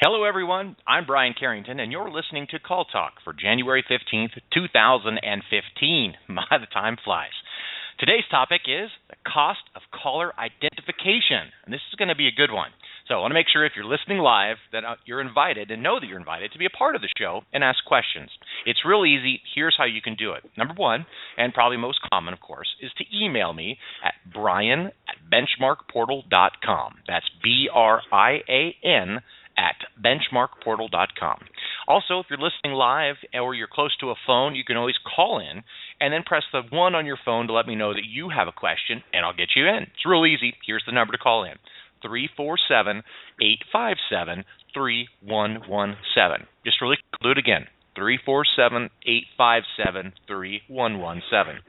Hello, everyone. I'm Brian Carrington, and you're listening to Call Talk for January 15th, 2015. The time flies. Today's topic is the cost of caller identification, and this is going to be a good one. So I want to make sure if you're listening live that you're invited and know that you're invited to be a part of the show and ask questions. It's real easy. Here's how you can do it. Number one, and probably most common, of course, is to email me at brian@benchmarkportal.com. That's BRIAN at benchmarkportal.com. Also, if you're listening live or you're close to a phone, you can always call in and then press the 1 on your phone to let me know that you have a question, and I'll get you in. It's real easy. Here's the number to call in, 347-857-3117. Just really do it again, 347-857-3117.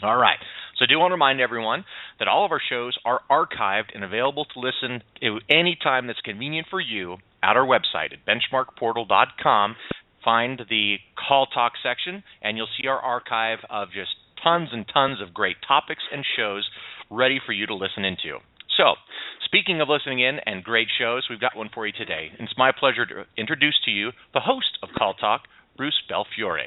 All right. So I do want to remind everyone that all of our shows are archived and available to listen to any time that's convenient for you at our website at benchmarkportal.com. Find the Call Talk section, and you'll see our archive of just tons and tons of great topics and shows ready for you to listen into. So, speaking of listening in and great shows, we've got one for you today. And it's my pleasure to introduce to you the host of Call Talk, Bruce Belfiore.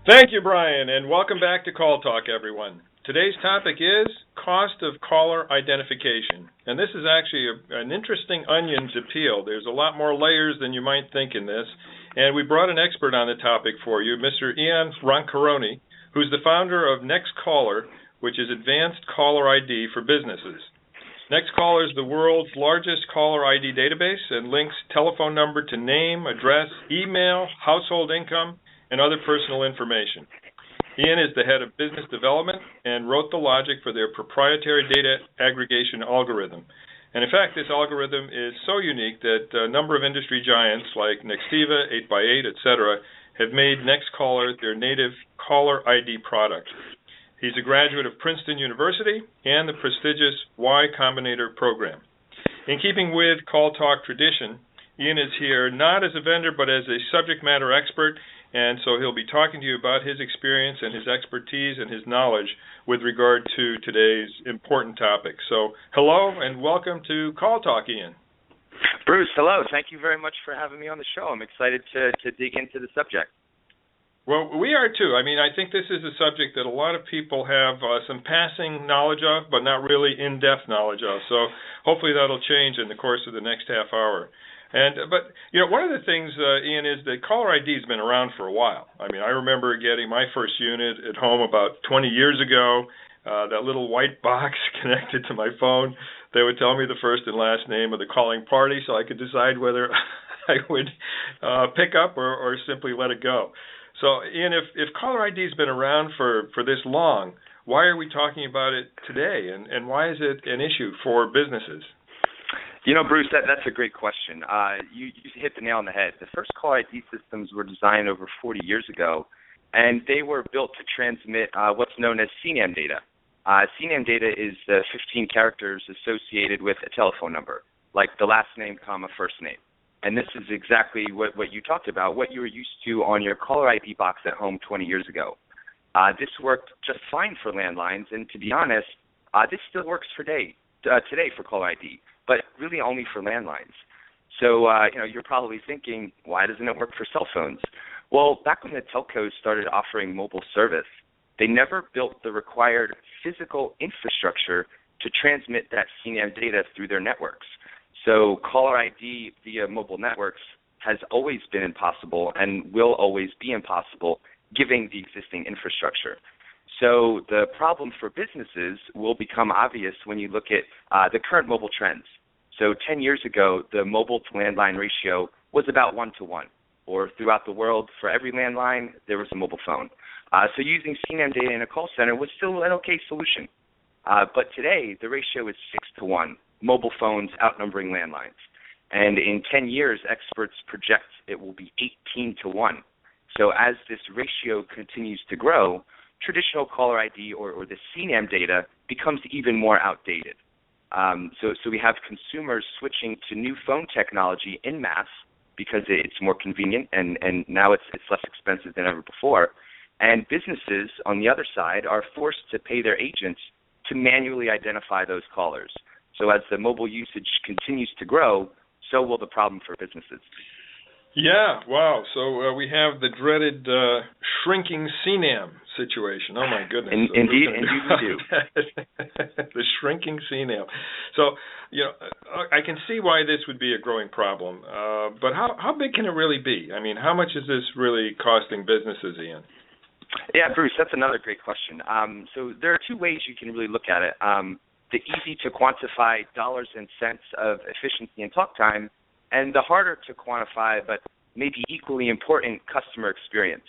Thank you, Brian, and welcome back to Call Talk, everyone. Today's topic is cost of caller identification. And this is actually an interesting onion to peel. There's a lot more layers than you might think in this. And we brought an expert on the topic for you, Mr. Ian Roncaroni, who's the founder of NextCaller, which is Advanced Caller ID for Businesses. NextCaller is the world's largest caller ID database and links telephone number to name, address, email, household income, and other personal information. Ian is the head of business development and wrote the logic for their proprietary data aggregation algorithm. And in fact, this algorithm is so unique that a number of industry giants like Nextiva, 8x8, etc., have made NextCaller their native caller ID product. He's a graduate of Princeton University and the prestigious Y Combinator program. In keeping with Call Talk tradition, Ian is here not as a vendor but as a subject matter expert, and so he'll be talking to you about his experience and his expertise and his knowledge with regard to today's important topic. So hello and welcome to Call Talk, Ian. Bruce, hello. Thank you very much for having me on the show. I'm excited to dig into the subject. Well, we are too. I mean, I think this is a subject that a lot of people have some passing knowledge of, but not really in-depth knowledge of. So hopefully that'll change in the course of the next half hour. But one of the things, Ian, is that caller ID has been around for a while. I mean, I remember getting my first unit at home about 20 years ago. That little white box connected to my phone. They would tell me the first and last name of the calling party, so I could decide whether I would pick up or simply let it go. So, Ian, if caller ID has been around for this long, why are we talking about it today, and why is it an issue for businesses? Bruce, that's a great question. You hit the nail on the head. The first caller ID systems were designed over 40 years ago, and they were built to transmit what's known as CNAM data. CNAM data is the 15 characters associated with a telephone number, like the last name, first name. And this is exactly what you talked about, what you were used to on your caller ID box at home 20 years ago. This worked just fine for landlines, and to be honest, this still works today for caller ID, but really only for landlines. So, you're probably thinking, why doesn't it work for cell phones? Well, back when the telcos started offering mobile service, they never built the required physical infrastructure to transmit that CNAM data through their networks. So caller ID via mobile networks has always been impossible and will always be impossible given the existing infrastructure. So the problem for businesses will become obvious when you look at the current mobile trends. So 10 years ago, the mobile to landline ratio was about 1-to-1, or throughout the world, for every landline, there was a mobile phone. So using CNAM data in a call center was still an okay solution. But today, the ratio is 6-to-1, mobile phones outnumbering landlines. And in 10 years, experts project it will be 18-to-1. So as this ratio continues to grow, traditional caller ID or the CNAM data becomes even more outdated. So we have consumers switching to new phone technology en masse because it's more convenient and now it's less expensive than ever before. And businesses, on the other side, are forced to pay their agents to manually identify those callers. So as the mobile usage continues to grow, so will the problem for businesses. Yeah, wow. So we have the dreaded shrinking CNAM situation. Oh, my goodness. Indeed we do. The shrinking CNAM. So, I can see why this would be a growing problem. But how big can it really be? I mean, how much is this really costing businesses, Ian? Yeah, Bruce, that's another great question. So there are two ways you can really look at it. The easy to quantify dollars and cents of efficiency and talk time, and the harder to quantify but maybe equally important customer experience.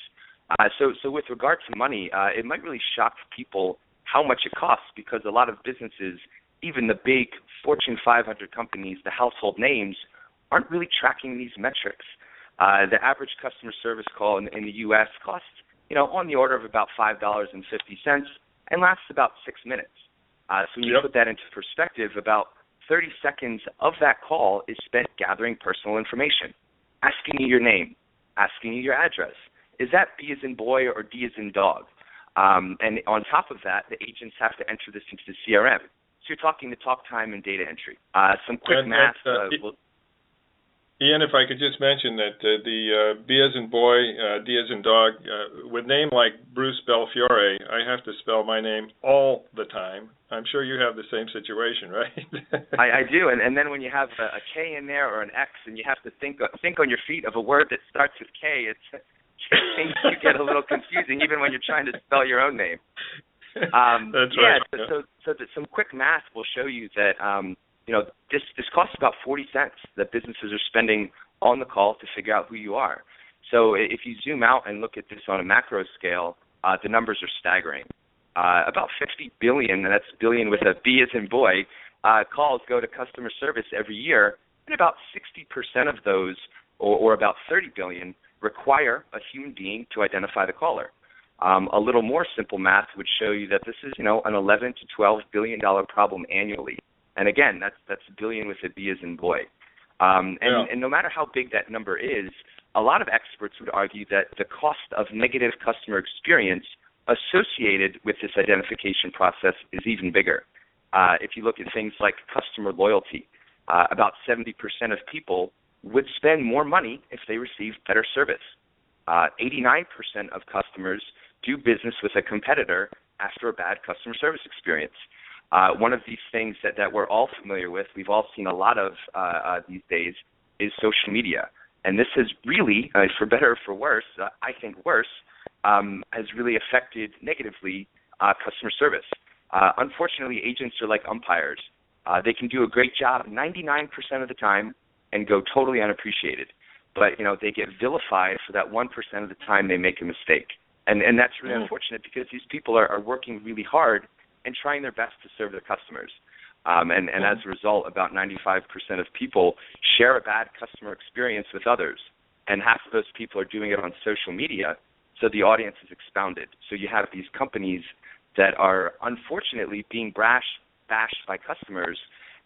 So with regard to money, it might really shock people how much it costs, because a lot of businesses, even the big Fortune 500 companies, the household names, aren't really tracking these metrics. The average customer service call in the U.S. costs, on the order of about $5.50 and lasts about 6 minutes. So when you put that into perspective, about 30 seconds of that call is spent gathering personal information, asking you your name, asking you your address. Is that B as in boy or D as in dog? And on top of that, the agents have to enter this into the CRM. So you're talking the talk time and data entry. Some quick math. Ian, if I could just mention that the B as in boy, D as in dog, with name like Bruce Belfiore, I have to spell my name all the time. I'm sure you have the same situation, right? I do, and then when you have a K in there or an X, and you have to think on your feet of a word that starts with K, things do get a little confusing, even when you're trying to spell your own name. That's right. So some quick math will show you that this costs about 40 cents that businesses are spending on the call to figure out who you are. So if you zoom out and look at this on a macro scale, the numbers are staggering. About 50 billion, and that's billion with a B as in boy, calls go to customer service every year, and about 60% of those, or about 30 billion, require a human being to identify the caller. A little more simple math would show you that this is, an 11 to 12 billion dollar problem annually. And again, that's billion with a B as in boy. And no matter how big that number is, a lot of experts would argue that the cost of negative customer experience associated with this identification process is even bigger. If you look at things like customer loyalty, about 70% of people would spend more money if they received better service. 89% of customers do business with a competitor after a bad customer service experience. One of these things that we're all familiar with, we've all seen a lot of these days, is social media. And this has really, for better or for worse, I think worse, has really affected negatively customer service. Unfortunately, agents are like umpires. They can do a great job 99% of the time and go totally unappreciated. But, they get vilified for that 1% of the time they make a mistake. And that's really unfortunate, because these people are working really hard and trying their best to serve their customers. And as a result, about 95% of people share a bad customer experience with others. And half of those people are doing it on social media, so the audience is expounded. So you have these companies that are unfortunately being bashed by customers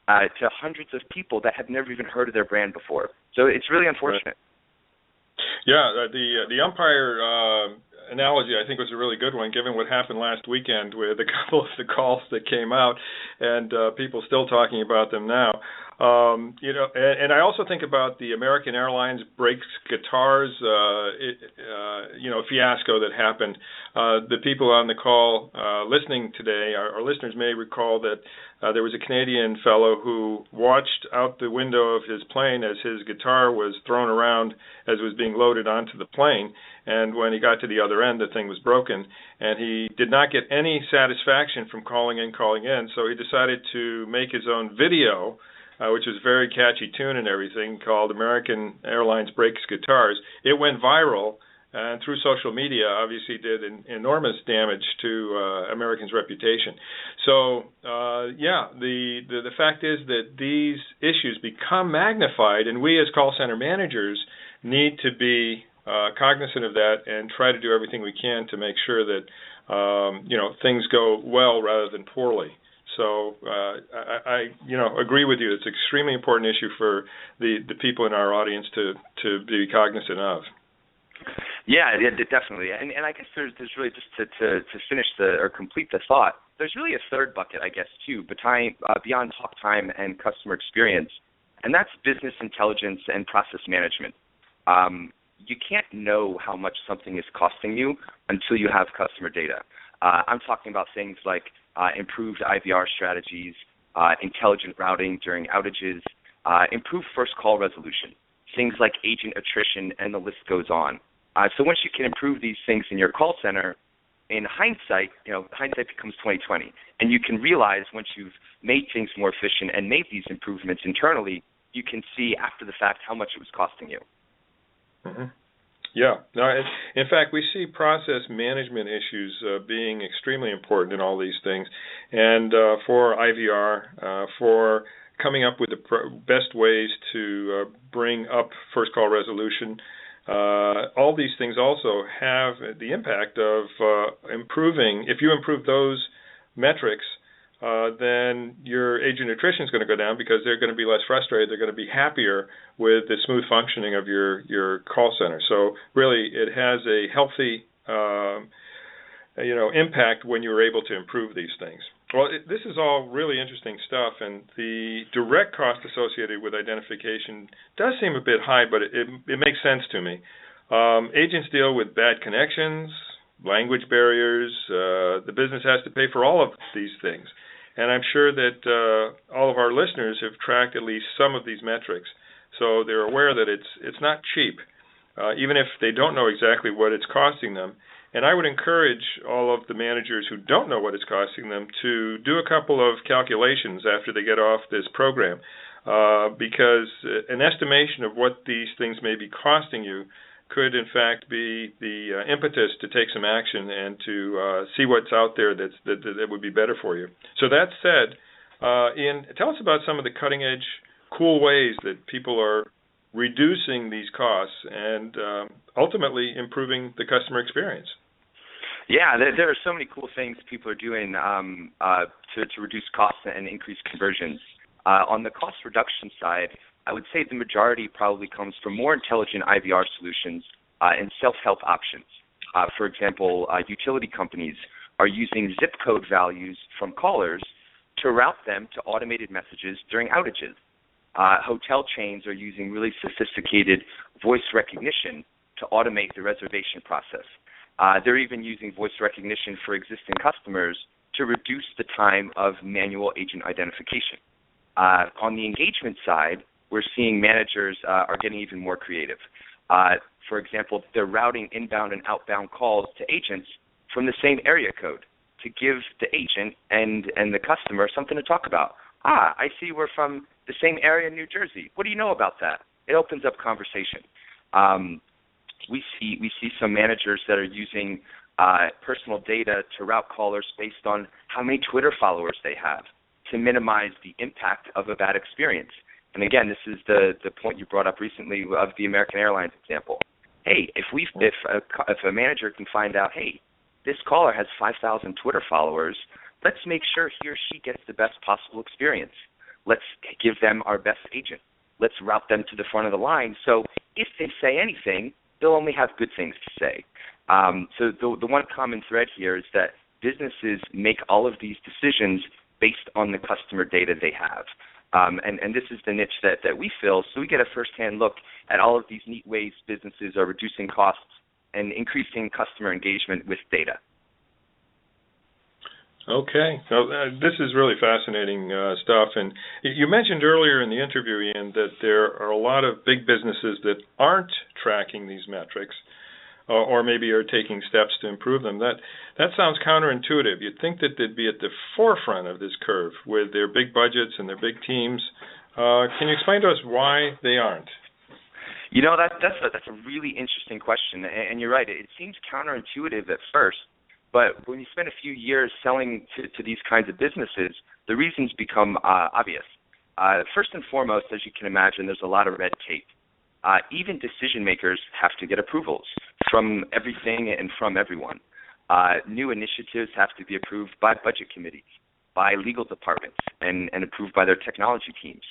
to hundreds of people that have never even heard of their brand before. So it's really unfortunate. Yeah, the umpire analogy, I think, was a really good one, given what happened last weekend with a couple of the calls that came out, and people still talking about them now. And I also think about the American Airlines breaks guitars, fiasco that happened. The people on the call listening today, our listeners may recall that there was a Canadian fellow who watched out the window of his plane as his guitar was thrown around as it was being loaded onto the plane. And when he got to the other end, the thing was broken. And he did not get any satisfaction from calling in. So he decided to make his own video, which was a very catchy tune and everything, called American Airlines Breaks Guitars. It went viral, and through social media, obviously did enormous damage to Americans' reputation. So, the fact is that these issues become magnified, and we as call center managers need to be cognizant of that and try to do everything we can to make sure that things go well rather than poorly. So I agree with you. It's an extremely important issue for the people in our audience to be cognizant of. Yeah, definitely. And I guess there's really, just to finish or complete the thought, there's really a third bucket, I guess, too, beyond talk time and customer experience, and that's business intelligence and process management. You can't know how much something is costing you until you have customer data. I'm talking about things like improved IVR strategies, intelligent routing during outages, improved first call resolution, things like agent attrition, and the list goes on. So once you can improve these things in your call center, in hindsight, hindsight becomes 20/20, and you can realize once you've made things more efficient and made these improvements internally, you can see after the fact how much it was costing you. Mm-hmm. Yeah. No, in fact, we see process management issues being extremely important in all these things, and for IVR, for coming up with the best ways to bring up first call resolution. All these things also have the impact of improving. If you improve those metrics, then your agent attrition is going to go down because they're going to be less frustrated. They're going to be happier with the smooth functioning of your call center. So really, it has a healthy impact when you're able to improve these things. Well, this is all really interesting stuff, and the direct cost associated with identification does seem a bit high, but it makes sense to me. Agents deal with bad connections, language barriers. The business has to pay for all of these things. And I'm sure that all of our listeners have tracked at least some of these metrics, so they're aware that it's not cheap, even if they don't know exactly what it's costing them. And I would encourage all of the managers who don't know what it's costing them to do a couple of calculations after they get off this program, because an estimation of what these things may be costing you could, in fact, be the impetus to take some action and to see what's out there that would be better for you. So that said, Ian, tell us about some of the cutting-edge, cool ways that people are reducing these costs and ultimately improving the customer experience. Yeah, there are so many cool things people are doing to reduce costs and increase conversions. On the cost reduction side, I would say the majority probably comes from more intelligent IVR solutions and self-help options. For example, utility companies are using zip code values from callers to route them to automated messages during outages. Hotel chains are using really sophisticated voice recognition to automate the reservation process. They're even using voice recognition for existing customers to reduce the time of manual agent identification. On the engagement side, we're seeing managers are getting even more creative. For example, they're routing inbound and outbound calls to agents from the same area code to give the agent and the customer something to talk about. I see we're from the same area in New Jersey. What do you know about that? It opens up conversation. We see some managers that are using personal data to route callers based on how many Twitter followers they have to minimize the impact of a bad experience. And again, this is the point you brought up recently of the American Airlines example. Hey, if a manager can find out, hey, this caller has 5,000 Twitter followers, let's make sure he or she gets the best possible experience. Let's give them our best agent. Let's route them to the front of the line. So if they say anything, they'll only have good things to say. So the one common thread here is that businesses make all of these decisions based on the customer data they have. And this is the niche that we fill, so we get a firsthand look at all of these neat ways businesses are reducing costs and increasing customer engagement with data. Okay. So this is really fascinating stuff. And you mentioned earlier in the interview, Ian, that there are a lot of big businesses that aren't tracking these metrics or maybe are taking steps to improve them. That sounds counterintuitive. You'd think that they'd be at the forefront of this curve with their big budgets and their big teams. Can you explain to us why they aren't? You know, that's a really interesting question, and you're right. It seems counterintuitive at first, but when you spend a few years selling to these kinds of businesses, the reasons become obvious. First and foremost, as you can imagine, there's a lot of red tape. Even decision makers have to get approvals from everything and from everyone. New initiatives have to be approved by budget committees, by legal departments, and approved by their technology teams.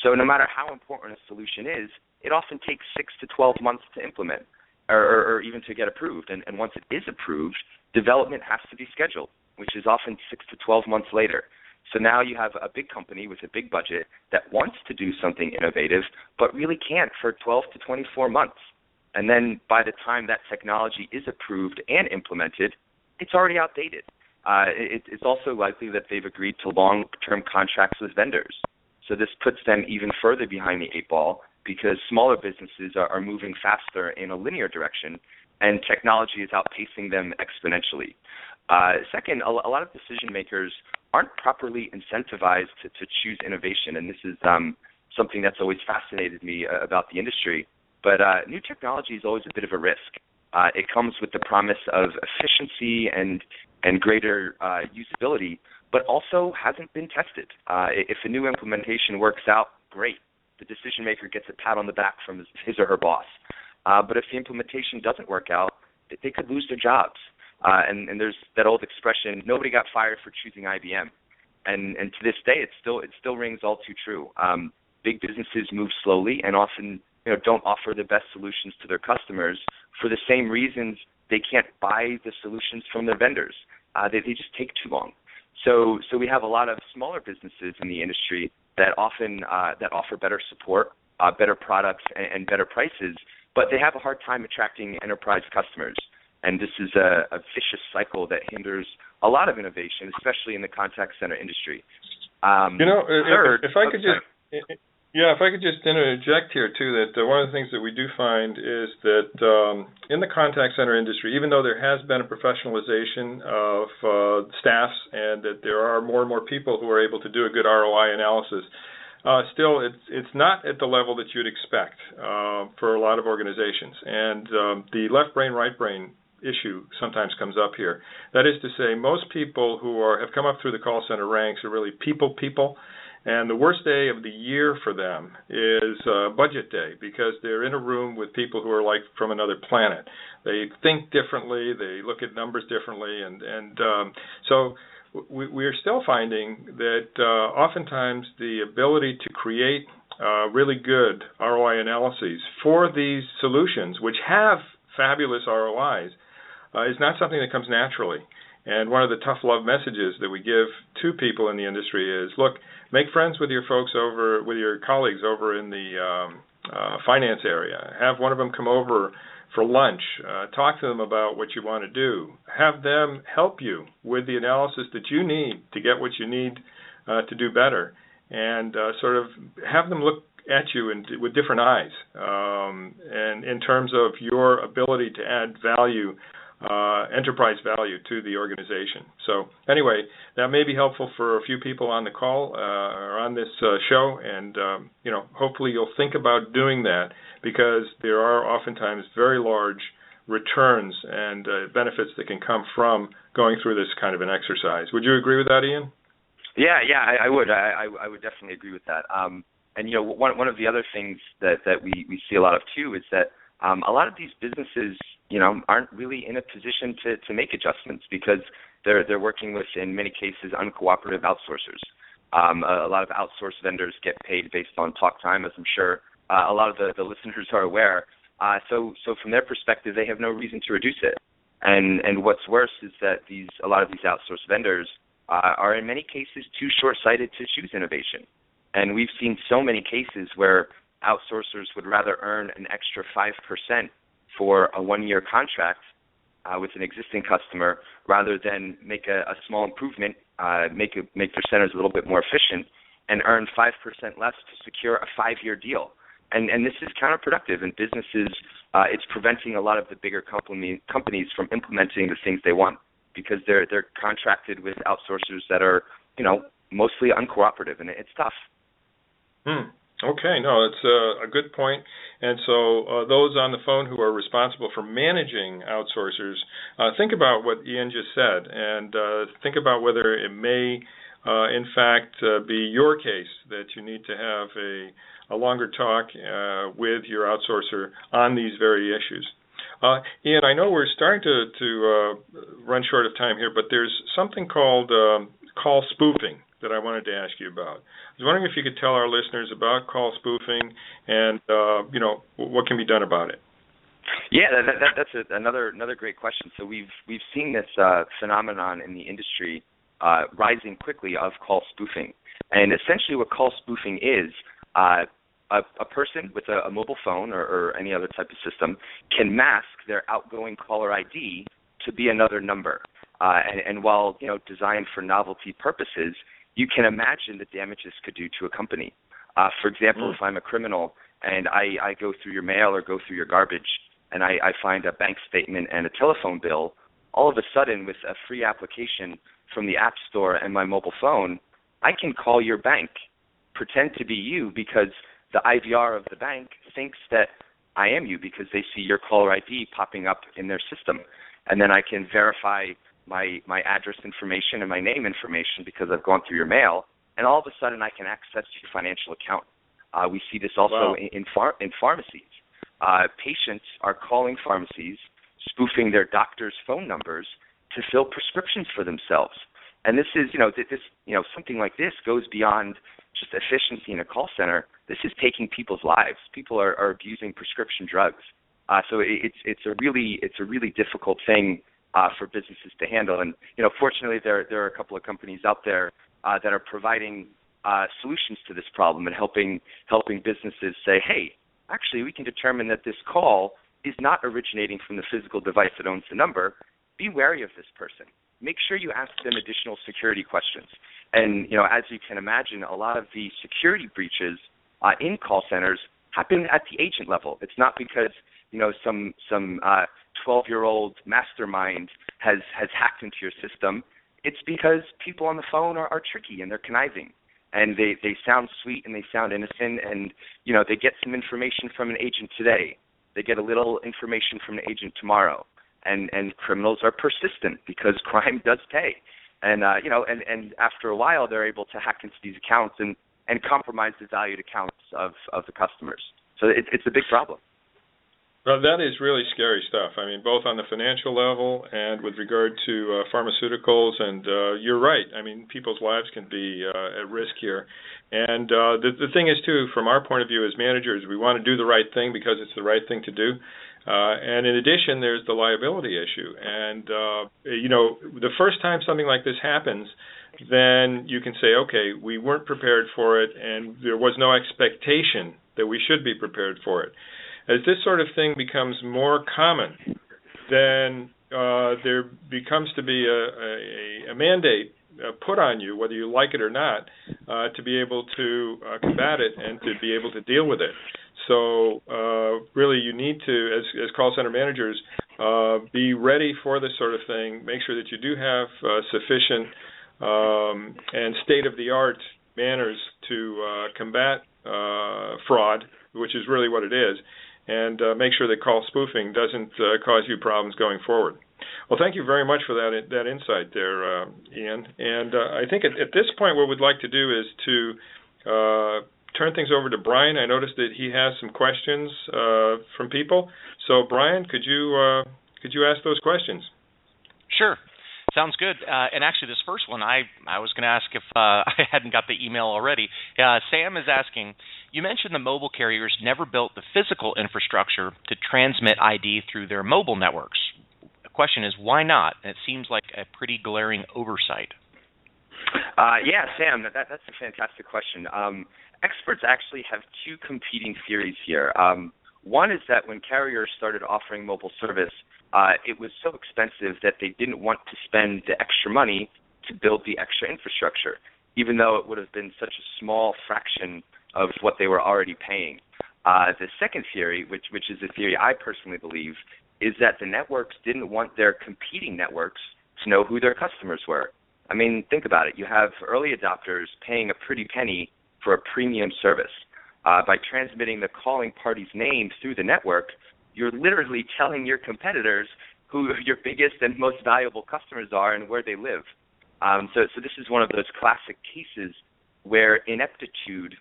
So no matter how important a solution is, it often takes 6 to 12 months to implement or even to get approved. And once it is approved, development has to be scheduled. which is often 6 to 12 months later. So now you have a big company with a big budget that wants to do something innovative, but really can't for 12 to 24 months. And then by the time that technology is approved and implemented, it's already outdated. It's also likely that they've agreed to long-term contracts with vendors. So this puts them even further behind the eight ball because smaller businesses are moving faster in a linear direction, and technology is outpacing them exponentially. Second, a lot of decision makers aren't properly incentivized to choose innovation, and this is something that's always fascinated me about the industry. But new technology is always a bit of a risk. It comes with the promise of efficiency and greater usability, but also hasn't been tested. If a new implementation works out, great. The decision maker gets a pat on the back from his or her boss. But if the implementation doesn't work out, they could lose their jobs. And there's that old expression, nobody got fired for choosing IBM. And to this day, it still rings all too true. Big businesses move slowly and often don't offer the best solutions to their customers for the same reasons they can't buy the solutions from their vendors. They just take too long. So we have a lot of smaller businesses in the industry that often that offer better support, better products, and better prices, but they have a hard time attracting enterprise customers. And this is a vicious cycle that hinders a lot of innovation, especially in the contact center industry. If I could just interject here too, that one of the things that we do find is that in the contact center industry, even though there has been a professionalization of staffs and that there are more and more people who are able to do a good ROI analysis, still it's not at the level that you'd expect for a lot of organizations. And the left brain, right brain issue sometimes comes up here. That is to say, most people who have come up through the call center ranks are really people. And the worst day of the year for them is budget day, because they're in a room with people who are like from another planet. They think differently, they look at numbers differently, and so we're still finding that oftentimes the ability to create really good ROI analyses for these solutions, which have fabulous ROIs, is not something that comes naturally. And one of the tough love messages that we give to people in the industry is, look, make friends with your colleagues over in the finance area. Have one of them come over for lunch. Talk to them about what you want to do. Have them help you with the analysis that you need to get what you need to do better. And sort of have them look at you with different eyes, and in terms of your ability to add value, enterprise value to the organization. So anyway, that may be helpful for a few people on the call or on this show, and hopefully you'll think about doing that, because there are oftentimes very large returns and benefits that can come from going through this kind of an exercise. Would you agree with that, Ian? Yeah, I would. I would definitely agree with that. And one of the other things that we see a lot of too is that a lot of these businesses aren't really in a position to make adjustments, because they're working with, in many cases, uncooperative outsourcers. A lot of outsourced vendors get paid based on talk time, as I'm sure a lot of the listeners are aware. So from their perspective, they have no reason to reduce it. And what's worse is that a lot of these outsourced vendors are in many cases too short-sighted to choose innovation. And we've seen so many cases where outsourcers would rather earn an extra 5% for a one-year contract with an existing customer, rather than make a small improvement, make their centers a little bit more efficient, and earn 5% less to secure a 5-year deal. And this is counterproductive, and businesses, it's preventing a lot of the bigger companies from implementing the things they want, because they're contracted with outsourcers that are, mostly uncooperative, and it's tough. Okay, no, it's a good point. And so those on the phone who are responsible for managing outsourcers, think about what Ian just said, and think about whether it may, in fact, be your case that you need to have a longer talk with your outsourcer on these very issues. Ian, I know we're starting to run short of time here, but there's something called call spoofing that I wanted to ask you about. I was wondering if you could tell our listeners about call spoofing and, what can be done about it. Yeah, that's another great question. So we've seen this phenomenon in the industry rising quickly of call spoofing, and essentially what call spoofing is, a person with a mobile phone or any other type of system can mask their outgoing caller ID to be another number, and while designed for novelty purposes, you can imagine the damage this could do to a company. For example, if I'm a criminal and I go through your mail or go through your garbage, and I find a bank statement and a telephone bill, all of a sudden with a free application from the App Store and my mobile phone, I can call your bank, pretend to be you because the IVR of the bank thinks that I am you because they see your caller ID popping up in their system. And then I can verify my address information and my name information because I've gone through your mail, and all of a sudden I can access your financial account. We see this also in pharmacies. Patients are calling pharmacies, spoofing their doctor's phone numbers to fill prescriptions for themselves. And this is, something like this goes beyond just efficiency in a call center. This is taking people's lives. People are abusing prescription drugs. So it's a really difficult thing for businesses to handle. And fortunately, there are a couple of companies out there that are providing solutions to this problem and helping businesses say, hey, actually, we can determine that this call is not originating from the physical device that owns the number. Be wary of this person. Make sure you ask them additional security questions. And, as you can imagine, a lot of the security breaches in call centers happen at the agent level. It's not because, some 12-year-old mastermind has hacked into your system. It's because people on the phone are tricky and they're conniving. And they sound sweet and they sound innocent, and they get some information from an agent today. They get a little information from an agent tomorrow, and criminals are persistent because crime does pay. And and after a while they're able to hack into these accounts and compromise the valued accounts of the customers. So it's a big problem. Well, that is really scary stuff. I mean, both on the financial level and with regard to pharmaceuticals. And you're right. I mean, people's lives can be at risk here. And the thing is, too, from our point of view as managers, we want to do the right thing because it's the right thing to do. And in addition, there's the liability issue. And, the first time something like this happens, then you can say, okay, we weren't prepared for it, and there was no expectation that we should be prepared for it. As this sort of thing becomes more common, then there becomes to be a mandate put on you, whether you like it or not, to be able to combat it and to be able to deal with it. So really you need to, as call center managers, be ready for this sort of thing. Make sure that you do have sufficient and state-of-the-art manners to combat fraud, which is really what it is, and make sure that call spoofing doesn't cause you problems going forward. Well, thank you very much for that insight there, Ian. And I think at this point what we'd like to do is to turn things over to Brian. I noticed that he has some questions from people. So, Brian, could you ask those questions? Sure. Sounds good. And actually, this first one, I was going to ask if I hadn't got the email already. Sam is asking, you mentioned the mobile carriers never built the physical infrastructure to transmit ID through their mobile networks. The question is, why not? And it seems like a pretty glaring oversight. Yeah, Sam, that's a fantastic question. Experts actually have two competing theories here. One is that when carriers started offering mobile service, it was so expensive that they didn't want to spend the extra money to build the extra infrastructure, even though it would have been such a small fraction of what they were already paying. The second theory, which is a theory I personally believe, is that the networks didn't want their competing networks to know who their customers were. I mean, think about it. You have early adopters paying a pretty penny for a premium service. By transmitting the calling party's name through the network, you're literally telling your competitors who your biggest and most valuable customers are and where they live. So this is one of those classic cases where ineptitude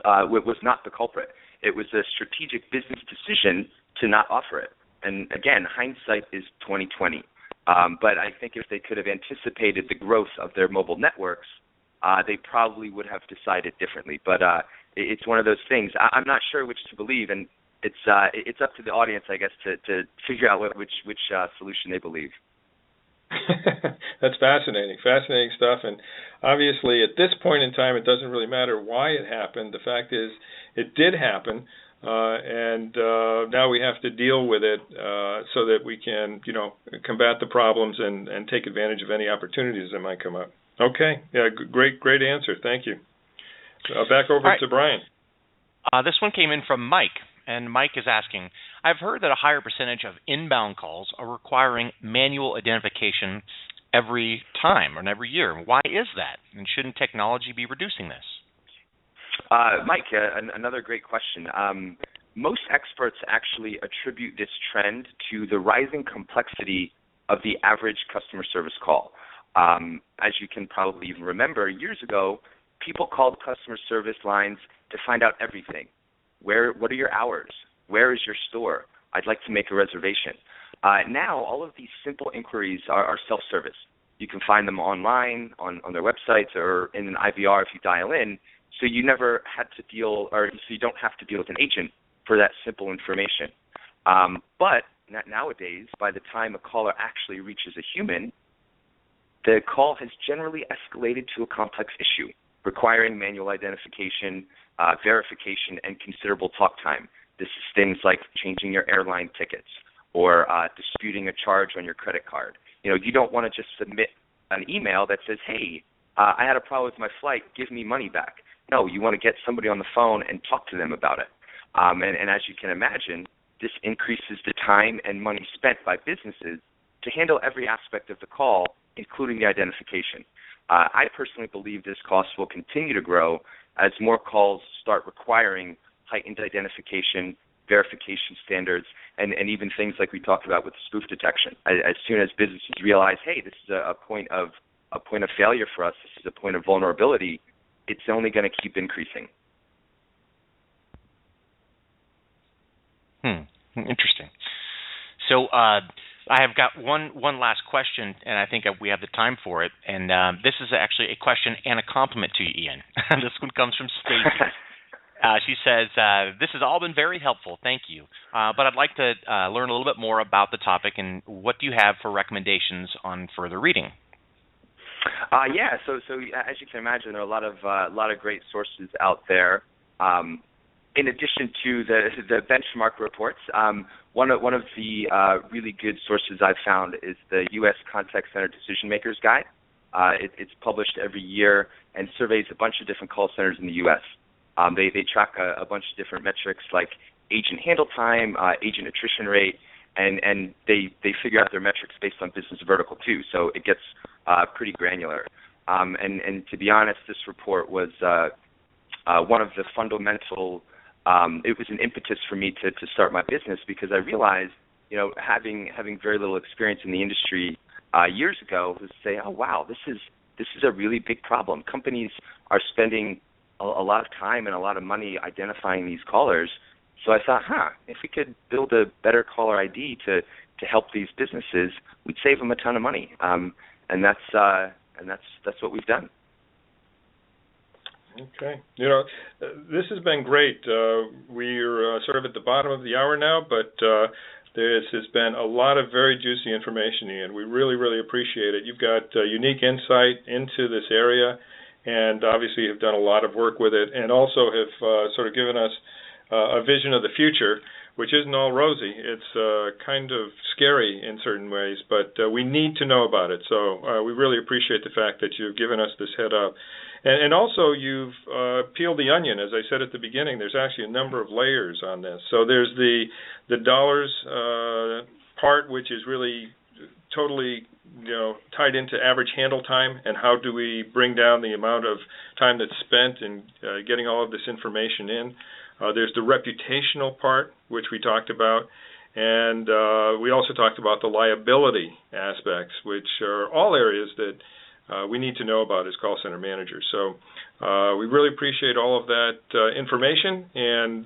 was not the culprit. It was a strategic business decision to not offer it. And again, hindsight is 20/20. But I think if they could have anticipated the growth of their mobile networks, they probably would have decided differently. But it's one of those things. I'm not sure which to believe, and it's up to the audience, I guess, to figure out which solution they believe. That's fascinating stuff. And obviously, at this point in time, it doesn't really matter why it happened. The fact is, it did happen, and now we have to deal with it so that we can, combat the problems and take advantage of any opportunities that might come up. Okay, yeah, great answer. Thank you. Back over to Brian. This one came in from Mike. And Mike is asking, I've heard that a higher percentage of inbound calls are requiring manual identification every time and every year. Why is that? And shouldn't technology be reducing this? Mike, another great question. Most experts actually attribute this trend to the rising complexity of the average customer service call. As you can probably even remember, years ago, people called customer service lines to find out everything. What are your hours? Where is your store? I'd like to make a reservation. Now, all of these simple inquiries are self-service. You can find them online, on their websites, or in an IVR if you dial in, so you never had to deal, or so you don't have to deal with an agent for that simple information. But nowadays, by the time a caller actually reaches a human, the call has generally escalated to a complex issue, requiring manual identification, verification, and considerable talk time. This is things like changing your airline tickets or disputing a charge on your credit card. You don't want to just submit an email that says, hey, I had a problem with my flight, give me money back. No, you want to get somebody on the phone and talk to them about it. And as you can imagine, this increases the time and money spent by businesses to handle every aspect of the call, including the identification. I personally believe this cost will continue to grow as more calls start requiring heightened identification, verification standards, and even things like we talked about with spoof detection. As soon as businesses realize, hey, this is a point of failure for us, this is a point of vulnerability, it's only going to keep increasing. Interesting. So I have got one last question, and I think we have the time for it. And this is actually a question and a compliment to you, Ian. This one comes from Stacy. She says, this has all been very helpful. Thank you. But I'd like to learn a little bit more about the topic, and what do you have for recommendations on further reading? So as you can imagine, there are a lot of great sources out there. In addition to the benchmark reports, one of the really good sources I've found is the U.S. Contact Center Decision Makers Guide. It's published every year and surveys a bunch of different call centers in the U.S. They track a bunch of different metrics like agent handle time, agent attrition rate, and they figure out their metrics based on business vertical too. So it gets pretty granular. And to be honest, this report was one of the fundamental. It was an impetus for me to start my business, because I realized, having very little experience in the industry years ago, was to say, oh wow, this is a really big problem. Companies are spending a lot of time and a lot of money identifying these callers. So I thought, if we could build a better caller ID to help these businesses, we'd save them a ton of money. And that's what we've done. Okay. This has been great. We're sort of at the bottom of the hour now, but this has been a lot of very juicy information, Ian. We really, really appreciate it. You've got unique insight into this area, and obviously have done a lot of work with it, and also have sort of given us a vision of the future, which isn't all rosy. It's kind of scary in certain ways, but we need to know about it. So we really appreciate the fact that you've given us this head up. And also you've peeled the onion. As I said at the beginning, there's actually a number of layers on this. So there's the dollars part, which is really totally tied into average handle time, and how do we bring down the amount of time that's spent in getting all of this information in. There's the reputational part, which we talked about, and we also talked about the liability aspects, which are all areas that we need to know about as call center managers. So we really appreciate all of that information, and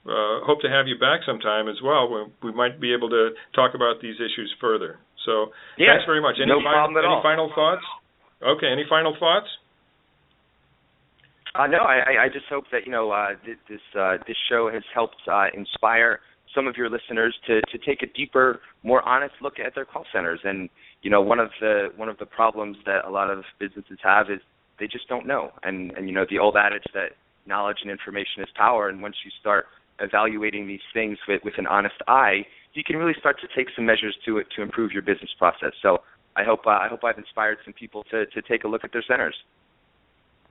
hope to have you back sometime as well, when we might be able to talk about these issues further. So thanks very much. Any problem at all. Any final thoughts? Okay, any final thoughts? No, I just hope that this show has helped inspire some of your listeners to take a deeper, more honest look at their call centers. And one of the problems that a lot of businesses have is they just don't know. And the old adage that knowledge and information is power. And once you start evaluating these things with an honest eye, you can really start to take some measures to improve your business process. So I hope I've inspired some people to take a look at their centers.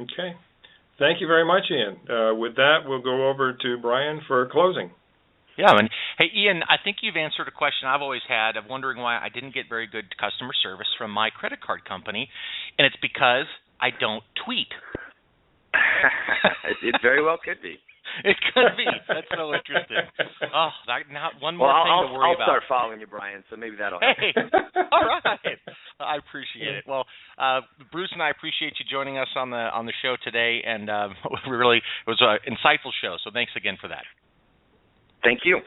Okay. Thank you very much, Ian. With that, we'll go over to Brian for closing. Yeah, and hey, Ian, I think you've answered a question I've always had of wondering why I didn't get very good customer service from my credit card company, and it's because I don't tweet. It very well could be. It could be. That's so interesting. Oh, not one more thing to worry about. I'll start following you, Brian, so maybe that'll help. Hey, all right. I appreciate it. Well, Bruce and I appreciate you joining us on the show today, and it was an insightful show, so thanks again for that. Thank you.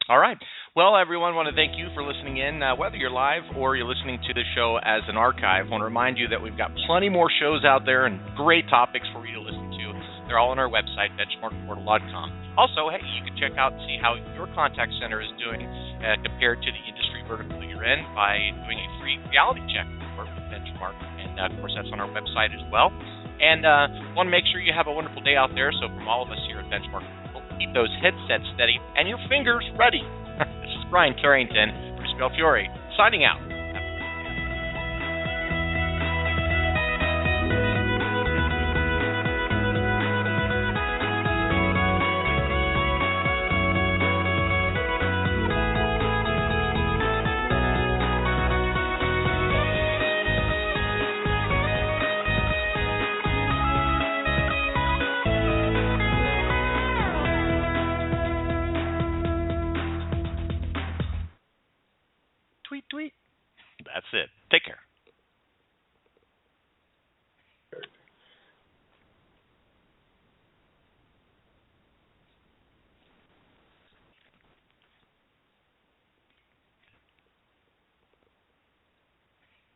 All right. Well, everyone, I want to thank you for listening in. Whether you're live or you're listening to the show as an archive, I want to remind you that we've got plenty more shows out there and great topics for you to listen to. They're all on our website, BenchmarkPortal.com. Also, hey, you can check out and see how your contact center is doing compared to the industry vertical that you're in by doing a free reality check with Benchmark. And, of course, that's on our website as well. And want to make sure you have a wonderful day out there. So from all of us here at Benchmark, keep those headsets steady and your fingers ready. This is Brian Carrington, Bruce Belfiore, signing out. Tweet. That's it. Take care.